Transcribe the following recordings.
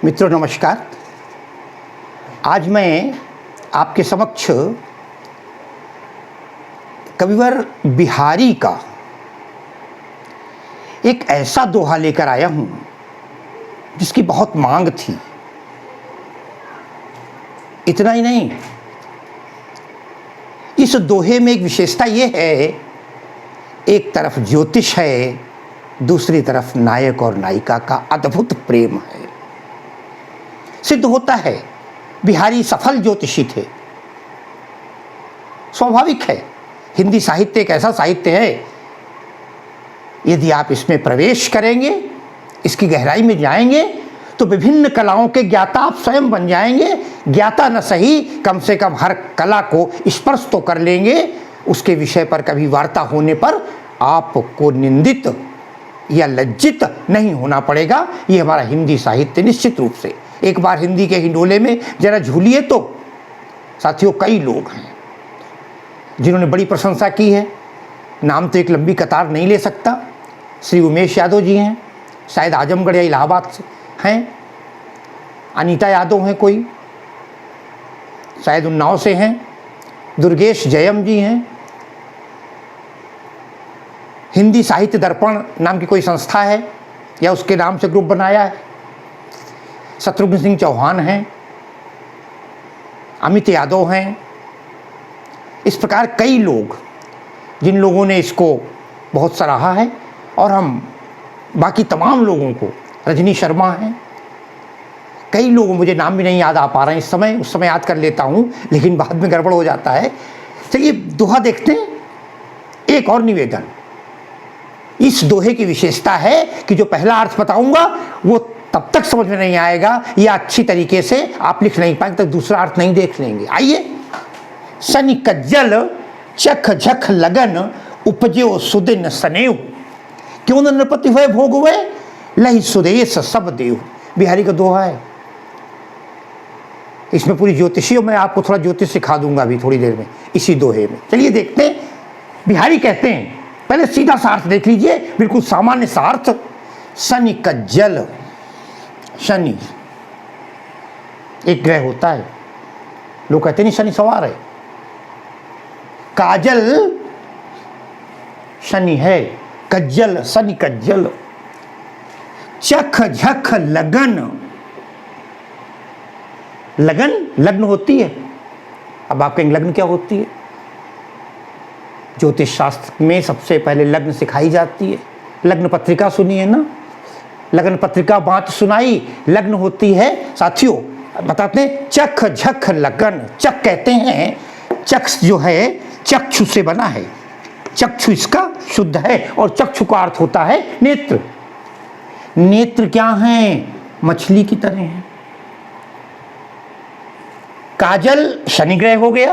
मित्रों नमस्कार। आज मैं आपके समक्ष कविवर बिहारी का एक ऐसा दोहा लेकर आया हूं जिसकी बहुत मांग थी। इतना ही नहीं, इस दोहे में एक विशेषता यह है, एक तरफ ज्योतिष है, दूसरी तरफ नायक और नायिका का अद्भुत प्रेम है। सिद्ध होता है बिहारी सफल ज्योतिषी थे। स्वाभाविक है, हिंदी साहित्य एक ऐसा साहित्य है, यदि आप इसमें प्रवेश करेंगे, इसकी गहराई में जाएंगे तो विभिन्न कलाओं के ज्ञाता आप स्वयं बन जाएंगे। ज्ञाता न सही, कम से कम हर कला को स्पर्श तो कर लेंगे। उसके विषय पर कभी वार्ता होने पर आपको निंदित या लज्जित नहीं होना पड़ेगा। ये हमारा हिंदी साहित्य निश्चित रूप से। एक बार हिंदी के हिंडोले में जरा झूलिए तो साथियों, कई लोग हैं जिन्होंने बड़ी प्रशंसा की है। नाम तो एक लंबी कतार नहीं ले सकता। श्री उमेश यादव जी हैं, शायद आजमगढ़ या इलाहाबाद से हैं। अनीता यादव हैं, कोई शायद उन्नाव से हैं। दुर्गेश जयम जी हैं। हिंदी साहित्य दर्पण नाम की कोई संस्था है या उसके नाम से ग्रुप बनाया है। शत्रुघ्न सिंह चौहान हैं, अमित यादव हैं। इस प्रकार कई लोग जिन लोगों ने इसको बहुत सराहा है, और हम बाकी तमाम लोगों को, रजनी शर्मा हैं, कई लोग, मुझे नाम भी नहीं याद आ पा रहे हैं इस समय, उस समय याद कर लेता हूँ लेकिन बाद में गड़बड़ हो जाता है। चलिए दोहा देखते हैं। एक और निवेदन, इस दोहे की विशेषता है कि जो पहला अर्थ बताऊंगा वो तब तक समझ में नहीं आएगा या अच्छी तरीके से आप लिख नहीं पाएंगे, तक दूसरा अर्थ नहीं देख लेंगे। आइए। सनि कज्जल चख झख लगन उपजो सुदिन सनेऊ, क्यों न नृपति हुए भोग हुए लहि सुदेश सब देव। बिहारी का दोहा है। इसमें पूरी ज्योतिषी, मैं आपको थोड़ा ज्योतिष सिखा दूंगा अभी थोड़ी देर में इसी दोहे में। चलिए देखते हैं। बिहारी कहते हैं, पहले सीधा सा अर्थ देख लीजिए, बिल्कुल सामान्य सा अर्थ। शनि कज्जल, शनि एक ग्रह होता है, लोग कहते नहीं शनि सवार है। काजल शनि है, कज्जल शनि कज्जल। चख झख लगन, लगन लग्न होती है। अब आप कहेंगे लग्न क्या होती है? ज्योतिष शास्त्र में सबसे पहले लग्न सिखाई जाती है। लग्न पत्रिका सुनी है ना, लग्न पत्रिका बात सुनाई, लग्न होती है साथियों। बताते हैं चख झख लगन। चख कहते हैं, चक्ष जो है चक्षु से बना है, चक्षु इसका शुद्ध है, और चक्षु का अर्थ होता है नेत्र। नेत्र क्या हैं? मछली की तरह हैं। काजल शनि ग्रह हो गया।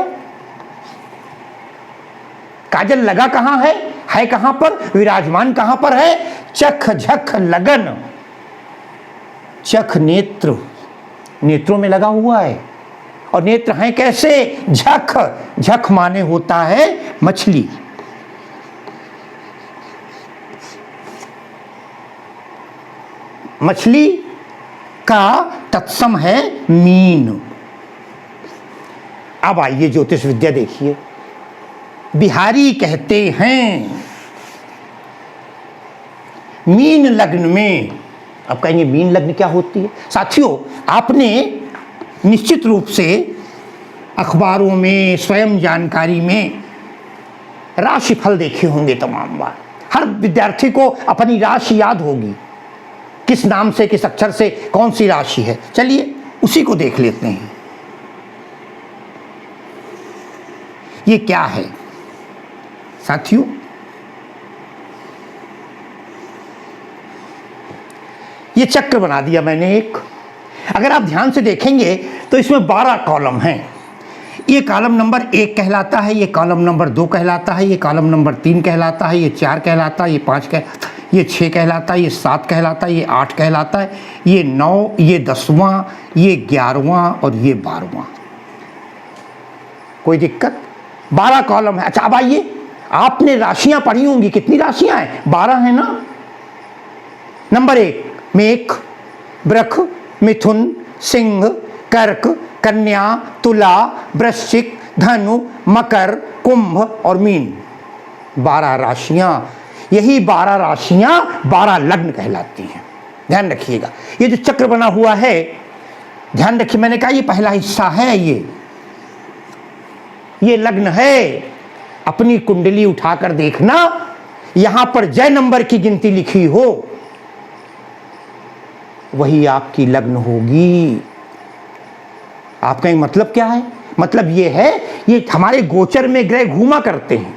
काजल लगा कहां है कहां पर, विराजमान कहां पर है? चख झख लगन। चख नेत्र, नेत्रों में लगा हुआ है। और नेत्र हैं कैसे? झख, झख माने होता है मछली। मछली का तत्सम है मीन। अब आइए ज्योतिष विद्या देखिए। बिहारी कहते हैं मीन लग्न में, अब कहेंगे मीन लग्न क्या होती है? साथियों, आपने निश्चित रूप से अखबारों में, स्वयं जानकारी में राशिफल देखे होंगे तमाम बार। हर विद्यार्थी को अपनी राशि याद होगी, किस नाम से, किस अक्षर से कौन सी राशि है। चलिए उसी को देख लेते हैं। ये क्या है साथियों? ये चक्र बना दिया मैंने एक। अगर आप ध्यान से देखेंगे तो इसमें 12 कॉलम हैं। ये कॉलम नंबर 1 कहलाता है, ये कॉलम नंबर 2 कहलाता है, ये कॉलम नंबर 3 कहलाता है, ये 4 कहलाता है, ये 5 कहलाता है, ये 6 कहलाता है, ये 7 कहलाता है, ये 8 कहलाता है, ये 9, ये 10वां, ये 11वां और ये 12वां। कोई दिक्कत? 12 कॉलम है। अच्छा अब आइए, आपने राशियां पढ़ी होंगी। कितनी राशियां हैं? 12 है ना। नंबर 1 मेष, वृष, मिथुन, सिंह, कर्क, कन्या, तुला, वृश्चिक, धनु, मकर, कुंभ और मीन। 12 राशियां। यही 12 राशियां 12 लग्न कहलाती हैं। ध्यान रखिएगा, ये जो चक्र बना हुआ है, ध्यान रखिए, मैंने कहा ये पहला हिस्सा है, ये लग्न है। अपनी कुंडली उठाकर देखना, यहां पर जय नंबर की गिनती लिखी हो, वही आपकी लग्न होगी। आप कहेंगे मतलब क्या है? मतलब ये है, ये हमारे गोचर में ग्रह घूमा करते हैं,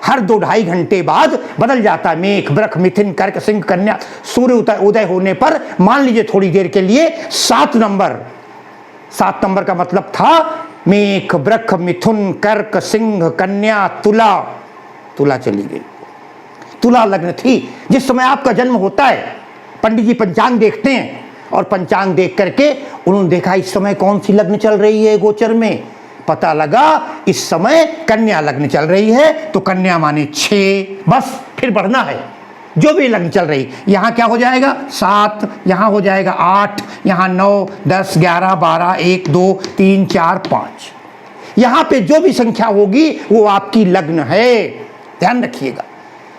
हर 2-2.5 घंटे बाद बदल जाता है। मेष, वृष, मिथुन, कर्क, सिंह, कन्या। सूर्य उदय होने पर मान लीजिए थोड़ी देर के लिए 7 नंबर का मतलब था मेष, वृष, मिथुन, कर्क, सिंह, कन्या, तुला चली गई। तुला लग्न थी। जिस समय आपका जन्म होता है, पंडित जी पंचांग देखते हैं और पंचांग देख करके उन्होंने देखा इस समय कौन सी लग्न चल रही है गोचर में। पता लगा इस समय कन्या लग्न चल रही है, तो कन्या माने 6, बस फिर बढ़ना है। जो भी लग्न चल रही, यहां क्या हो जाएगा 7, यहां हो जाएगा 8, यहां 9, 10, 11, 12, 1, 2, 3, 4, 5। यहां पे जो भी संख्या होगी वो आपकी लग्न है। ध्यान रखिएगा।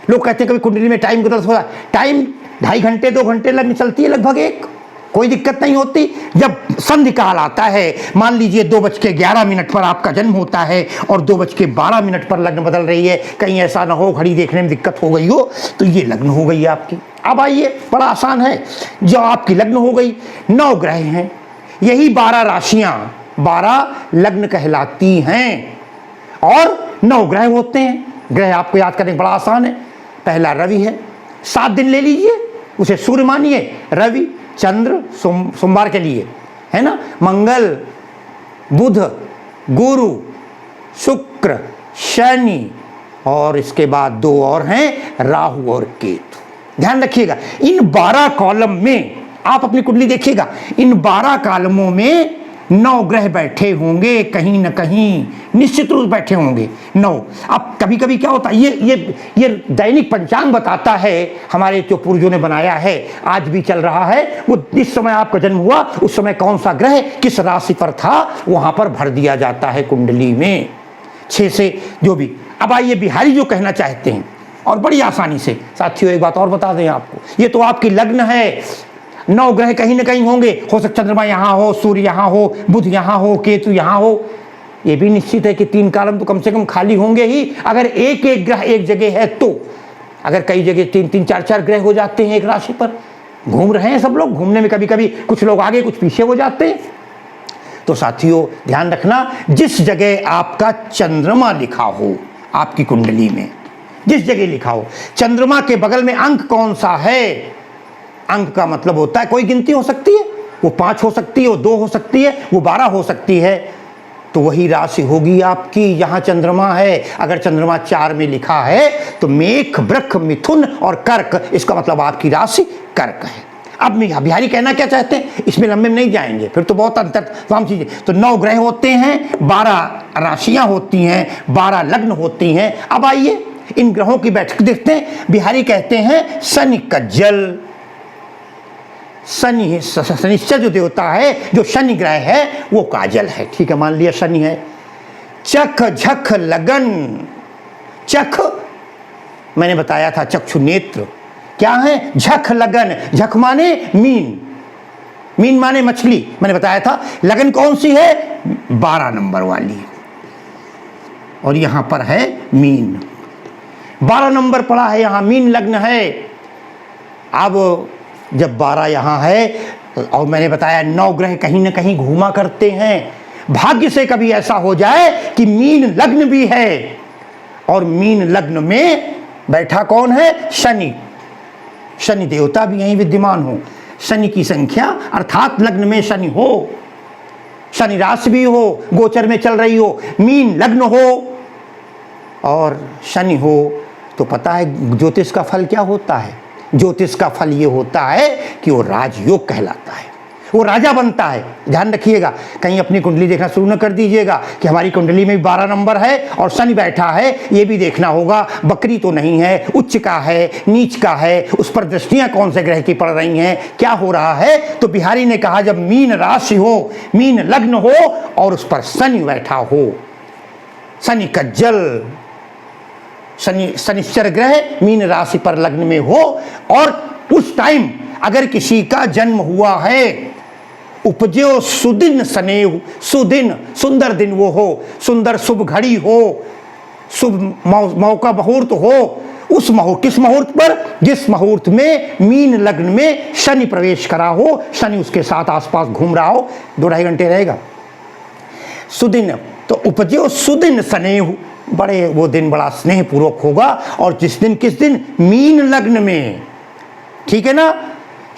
लोग कहते हैं कभी कुंडली में टाइम गलत हो रहा है, टाइम 2.5 घंटे 2 घंटे लग्न चलती है लगभग एक, कोई दिक्कत नहीं होती। जब संधि काल आता है, मान लीजिए 2:11 पर आपका जन्म होता है और 2:12 पर लग्न बदल रही है, कहीं ऐसा ना हो घड़ी देखने में दिक्कत हो गई हो, तो ये लग्न हो गई आपकी। अब आइए, बड़ा आसान है। जो आपकी लग्न हो गई, 9 ग्रह हैं, यही 12 राशियां 12 लग्न कहलाती हैं और 9 ग्रह होते हैं। ग्रह आपको याद करने बड़ा आसान है। पहला रवि है, 7 दिन ले लीजिए, उसे सूर्य मानिए। रवि, चंद्र सोमवार के लिए है ना, मंगल, बुध, गुरु, शुक्र, शनि और इसके बाद 2 और हैं, राहु और केतु। ध्यान रखिएगा, इन 12 कॉलम में आप अपनी कुंडली देखिएगा, इन 12 कॉलमों में 9 ग्रह बैठे होंगे, कहीं ना कहीं निश्चित रूप बैठे होंगे 9। अब कभी कभी क्या होता है, ये दैनिक पंचांग बताता है, हमारे जो पूर्वजों ने बनाया है, आज भी चल रहा है। वो जिस समय आपका जन्म हुआ उस समय कौन सा ग्रह किस राशि पर था, वहां पर भर दिया जाता है कुंडली में 6 से जो भी। अब आइए बिहारी जो कहना चाहते हैं, और बड़ी आसानी से साथियों एक बात और बता दें आपको, ये तो आपकी लग्न है। 9 ग्रह कहीं ना कहीं होंगे, हो सकता चंद्रमा यहाँ हो, सूर्य यहाँ हो, बुध यहाँ हो, केतु यहाँ हो। ये भी निश्चित है कि 3 कॉलम तो कम से कम खाली होंगे ही, अगर एक ग्रह एक जगह है तो। अगर कई जगह 3-3, 4-4 ग्रह हो जाते हैं एक राशि पर, घूम रहे हैं सब लोग, घूमने में कभी कभी कुछ लोग आगे कुछ पीछे हो जाते हैं। तो साथियों ध्यान रखना, जिस जगह आपका चंद्रमा लिखा हो आपकी कुंडली में, जिस जगह लिखा हो, चंद्रमा के बगल में अंक कौन सा है, अंक का मतलब होता है कोई गिनती हो सकती है, वो 5 हो सकती है, वो 2 हो सकती है, वो 12 हो सकती है, तो वही राशि होगी आपकी। यहां चंद्रमा है, अगर चंद्रमा 4 में लिखा है तो मेष, वृष, मिथुन और कर्क, इसका मतलब आपकी राशि कर्क है। अब बिहारी कहना क्या चाहते हैं, इसमें लंबे में नहीं जाएंगे, फिर तो बहुत अंतर तमाम चीजें। तो 9 ग्रह होते हैं, 12 राशियां होती हैं, 12 लग्न होती हैं। अब आइए इन ग्रहों की बैठक देखते हैं। बिहारी कहते हैं शनि का जल, शनिश्चर जो देवता है, जो शनि ग्रह है, वो काजल है। ठीक है, मान लिया शनि है। चख, झख, लगन। चख मैंने बताया था, चक्षु नेत्र क्या है, झख, लगन। झख माने मीन, मीन माने मछली, मैंने बताया था। लगन कौन सी है, 12 नंबर वाली, और यहां पर है मीन, 12 नंबर पड़ा है, यहां मीन लग्न है। अब जब 12 यहाँ है, और मैंने बताया 9 ग्रह कहीं ना कहीं घूमा करते हैं, भाग्य से कभी ऐसा हो जाए कि मीन लग्न भी है, और मीन लग्न में बैठा कौन है, शनि। शनि देवता भी यहीं विद्यमान हो, शनि की संख्या अर्थात लग्न में शनि हो, शनि राशि भी हो, गोचर में चल रही हो, मीन लग्न हो और शनि हो, तो पता है ज्योतिष का फल क्या होता है। ज्योतिष का फल ये होता है कि वो राजयोग कहलाता है। वो राजा बनता है। ध्यान रखिएगा, कहीं अपनी कुंडली देखना शुरू न कर दीजिएगा कि हमारी कुंडली में 12 नंबर है और शनि बैठा है, ये भी देखना होगा। बकरी तो नहीं है, उच्च का है, नीच का है, उस पर दृष्टियां कौन से ग्रह की पड़ रही हैं, क्या हो रहा है। तो बिहारी ने कहा जब मीन राशि हो, मीन लग्न हो और उस पर शनि बैठा हो, शनि कज्जल, शनिश्चर ग्रह मीन राशि पर लग्न में हो, और उस टाइम अगर किसी का जन्म हुआ है, उपजो सुदिन स्नेह, सुदिन सुंदर दिन वो हो, सुंदर शुभ घड़ी हो, शुभ मौका मुहूर्त हो, उस मुहूर्त, किस मुहूर्त पर, जिस मुहूर्त में मीन लग्न में शनि प्रवेश करा हो, शनि उसके साथ आसपास घूम रहा हो, 2-2.5 घंटे रहेगा। सुदिन तो उपजो सुदिन स्नेह, बड़े वो दिन बड़ा स्नेह पूर्वक होगा। और जिस दिन, किस दिन, मीन लग्न में, ठीक है ना,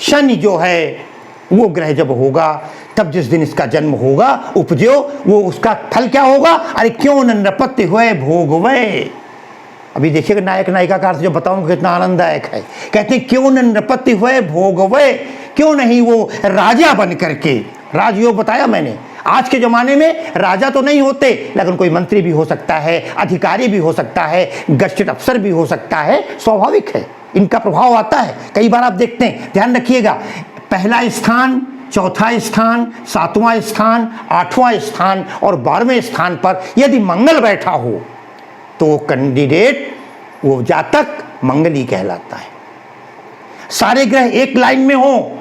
शनि जो है वो ग्रह जब होगा, तब जिस दिन इसका जन्म होगा, उपजो, वो उसका फल क्या होगा, अरे क्यों न नृपत्य हुए भोगवे। अभी देखिएगा नायक नायिका का अर्थ जो बताऊंगा कितना आनंददायक है। कहते हैं क्यों न नृपत्य हुए भोगवे, क्यों नहीं वो राजा बन करके, राजयोग बताया मैंने। आज के ज़माने में राजा तो नहीं होते, लेकिन कोई मंत्री भी हो सकता है, अधिकारी भी हो सकता है, गजटेड अफसर भी हो सकता है, स्वाभाविक है, इनका प्रभाव आता है। कई बार आप देखते हैं, ध्यान रखिएगा, पहला स्थान, चौथा स्थान, 7वां स्थान, 8वां स्थान और 12वें स्थान पर यदि मंगल बैठा हो तो वो कैंडिडेट, वो जातक मंगली कहलाता है। सारे ग्रह एक लाइन में हो,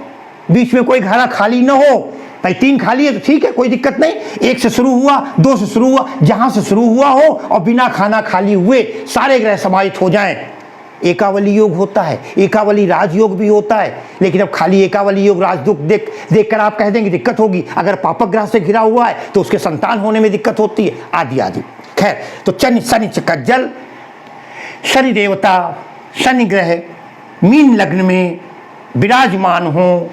बीच में कोई घड़ा खाली न हो। भाई 3 खाली है तो ठीक है, कोई दिक्कत नहीं, 1 से शुरू हुआ, 2 से शुरू हुआ, जहां से शुरू हुआ हो, और बिना खाना खाली हुए सारे ग्रह समाहित हो जाएं। एकावली योग होता है, एकावली राजयोग भी होता है। लेकिन अब खाली एकावली योग राजयोग देखकर आप कह देंगे दिक्कत होगी। अगर पापक ग्रह से घिरा हुआ है तो उसके संतान होने में दिक्कत होती है, आदि आदि। खैर, तो शनि कज्जल, शनि देवता, शनि ग्रह मीन लग्न में विराजमान हो,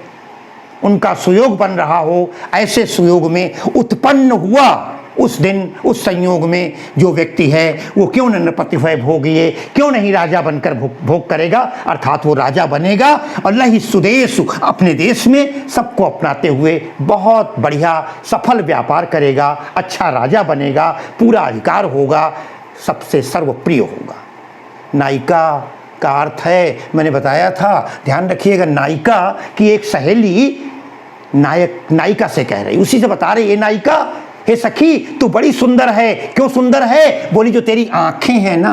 उनका सुयोग बन रहा हो, ऐसे सुयोग में उत्पन्न हुआ उस दिन, उस संयोग में जो व्यक्ति है वो क्यों न नृपति हुए भोगिए, क्यों नहीं राजा बनकर भोग करेगा, अर्थात वो राजा बनेगा और लहि सुदेश, अपने देश में सबको अपनाते हुए बहुत बढ़िया सफल व्यापार करेगा, अच्छा राजा बनेगा, पूरा अधिकार होगा, सबसे सर्वप्रिय होगा। नायिका का अर्थ है, मैंने बताया था, ध्यान रखिएगा, नायिका की एक सहेली नायिका से कह रही, उसी से बता रही, ये नायिका, हे सखी तू बड़ी सुंदर है। क्यों सुंदर है? बोली जो तेरी आंखें हैं ना,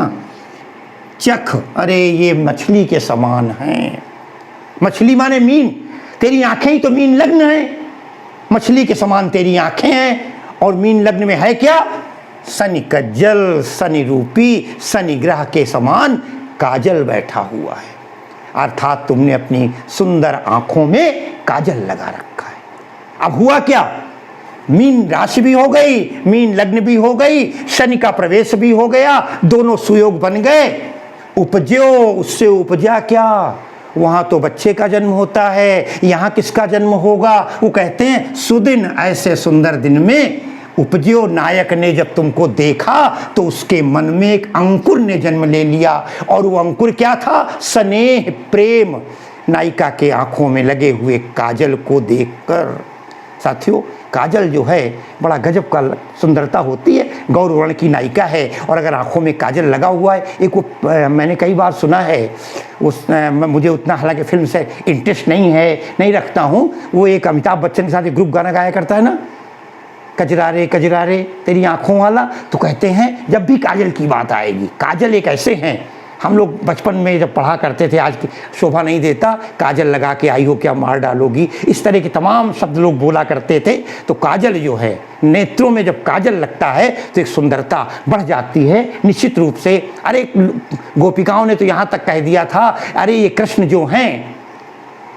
चख, अरे ये मछली के समान हैं। मछली माने मीन, तेरी आंखें ही तो मीन लग्न है, मछली के समान तेरी आंखें हैं। और मीन लग्न में है क्या? शनि कज्जल, शनि रूपी, शनि ग्रह के समान काजल बैठा हुआ है, अर्थात तुमने अपनी सुंदर आंखों में काजल लगा रखा है। अब हुआ क्या? मीन राशि भी हो गई, मीन लग्न भी हो गई, शनि का प्रवेश भी हो गया, दोनों सुयोग बन गए। उपजो, उससे उपजा क्या? वहां तो बच्चे का जन्म होता है, यहाँ किसका जन्म होगा? वो कहते हैं सुदिन, ऐसे सुंदर दिन में उपजो। नायक ने जब तुमको देखा तो उसके मन में एक अंकुर ने जन्म ले लिया, और वो अंकुर क्या था? स्नेह, प्रेम। नायिका के आंखों में लगे हुए काजल को देखकर, साथियों काजल जो है बड़ा गजब का सुंदरता होती है। गौर वर्ण की नायिका है और अगर आंखों में काजल लगा हुआ है, एक वो मैंने कई बार सुना है, मुझे उतना हालांकि फिल्म से इंटरेस्ट नहीं है, नहीं रखता हूँ, वो एक अमिताभ बच्चन के साथ एक ग्रुप गाना गाया करता है ना, कजरारे कजरारे तेरी आंखों वाला। तो कहते हैं जब भी काजल की बात आएगी, काजल एक ऐसे हैं, हम लोग बचपन में जब पढ़ा करते थे, आज की शोभा नहीं देता, काजल लगा के आई हो क्या मार डालोगी, इस तरह के तमाम शब्द लोग बोला करते थे। तो काजल जो है, नेत्रों में जब काजल लगता है तो एक सुंदरता बढ़ जाती है निश्चित रूप से। अरे गोपिकाओं ने तो यहाँ तक कह दिया था, अरे ये कृष्ण जो हैं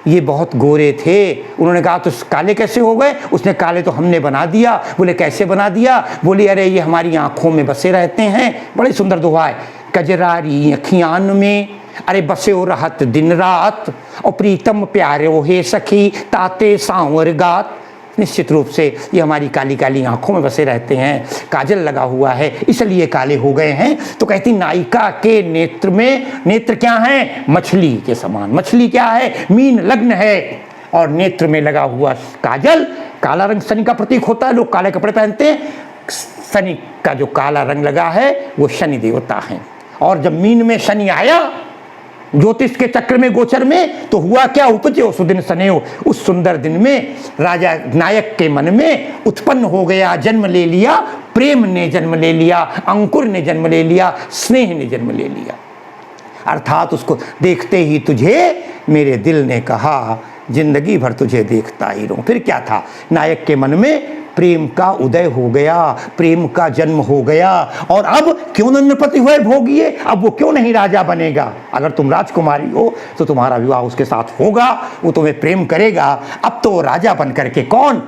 ये बहुत गोरे थे। उन्होंने कहा तो काले कैसे हो गए? उसने काले तो हमने बना दिया। बोले कैसे बना दिया? बोली अरे ये हमारी आंखों में बसे रहते हैं। बड़ी सुंदर दोहा है, कजरारी अखियान में, अरे बसे हो रहत दिन रात, और प्रीतम प्यारे हो हे सखी ताते सांवर गात। निश्चित रूप से ये हमारी काली काली आंखों में बसे रहते हैं, काजल लगा हुआ है इसलिए काले हो गए हैं। तो कहती नायिका के नेत्र में, नेत्र क्या है? मछली के समान। मछली क्या है? मीन लग्न है, और नेत्र में लगा हुआ काजल, काला रंग शनि का प्रतीक होता है, लोग काले कपड़े पहनते हैं। शनि का जो काला रंग लगा है वो शनि देवता हैं। और जब मीन में शनि आया ज्योतिष के चक्र में, गोचर में, तो हुआ क्या, उपजे सुदिन सनेव। उस सुंदर दिन में राजा नायक के मन में उत्पन्न हो गया, जन्म ले लिया, प्रेम ने जन्म ले लिया, अंकुर ने जन्म ले लिया, स्नेह ने जन्म ले लिया। अर्थात उसको देखते ही तुझे मेरे दिल ने कहा, जिंदगी भर तुझे देखता ही रहूं। फिर क्या था, नायक के मन में प्रेम का उदय हो गया, प्रेम का जन्म हो गया। और अब क्यों नृपति हुए भोगिए, अब वो क्यों नहीं राजा बनेगा। अगर तुम राजकुमारी हो तो तुम्हारा विवाह उसके साथ होगा, वो तुम्हें प्रेम करेगा। अब तो राजा बन करके कौन,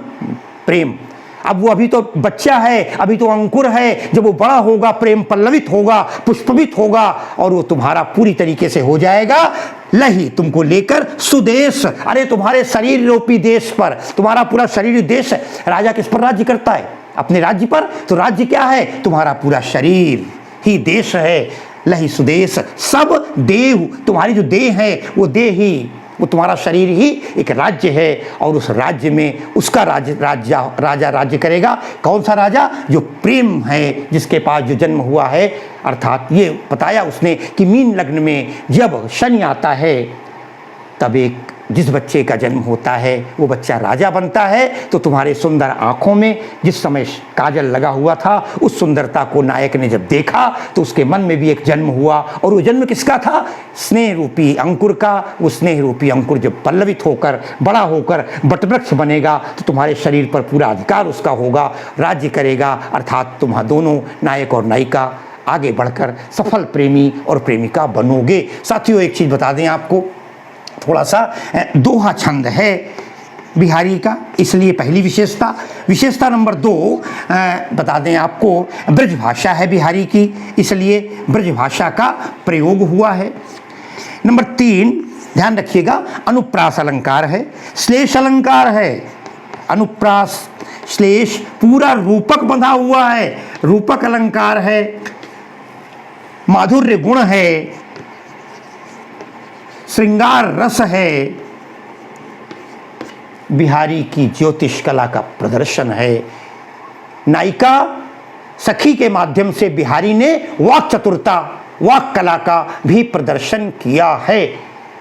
प्रेम। अब वो अभी तो बच्चा है, अभी तो अंकुर है, जब वो बड़ा होगा प्रेम पल्लवित होगा, पुष्पवित होगा, और वो तुम्हारा पूरी तरीके से हो जाएगा। लही तुमको लेकर सुदेश, अरे तुम्हारे शरीर रूपी देश पर, तुम्हारा पूरा शरीर देश है। राजा किस पर राज्य करता है, अपने राज्य पर। तो राज्य क्या है, तुम्हारा पूरा शरीर ही देश है। लही सुदेश सब देव, तुम्हारी जो देह है वो देह ही, वो तुम्हारा शरीर ही एक राज्य है। और उस राज्य में उसका राजा राज्य करेगा। कौन सा राजा, जो प्रेम है, जिसके पास जो जन्म हुआ है। अर्थात ये बताया उसने कि मीन लग्न में जब शनि आता है तब एक जिस बच्चे का जन्म होता है वो बच्चा राजा बनता है। तो तुम्हारे सुंदर आँखों में जिस समय काजल लगा हुआ था, उस सुंदरता को नायक ने जब देखा तो उसके मन में भी एक जन्म हुआ। और वो जन्म किसका था, स्नेह रूपी अंकुर का। वो स्नेह रूपी अंकुर जब पल्लवित होकर बड़ा होकर वटवृक्ष बनेगा तो तुम्हारे शरीर पर पूरा अधिकार उसका होगा, राज्य करेगा। अर्थात तुम दोनों नायक और नायिका आगे बढ़कर सफल प्रेमी और प्रेमिका बनोगे। साथियों एक चीज़ बता दें आपको, थोड़ा सा दोहा छंद है बिहारी का, इसलिए पहली विशेषता नंबर 2 बता दें आपको, ब्रज भाषा है बिहारी की, इसलिए ब्रज भाषा का प्रयोग हुआ है। नंबर 3 ध्यान रखिएगा, अनुप्रास अलंकार है, श्लेष अलंकार है। अनुप्रास श्लेष पूरा रूपक बंधा हुआ है, रूपक अलंकार है, माधुर्य गुण है, श्रृंगार रस है, बिहारी की ज्योतिष कला का प्रदर्शन है। नायिका सखी के माध्यम से बिहारी ने वाक चतुरता, वाक कला का भी प्रदर्शन किया है।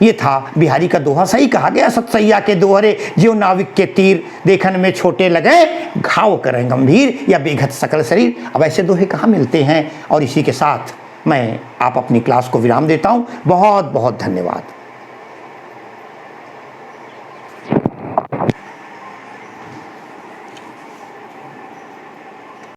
ये था बिहारी का दोहा। सही कहा गया, सतसैया के दोहरे ज्यों नाविक के तीर, देखन में छोटे लगे घाव करें गंभीर, या बेघत सकल शरीर। अब ऐसे दोहे कहाँ मिलते हैं। और इसी के साथ मैं आप अपनी क्लास को विराम देता हूँ। बहुत बहुत धन्यवाद।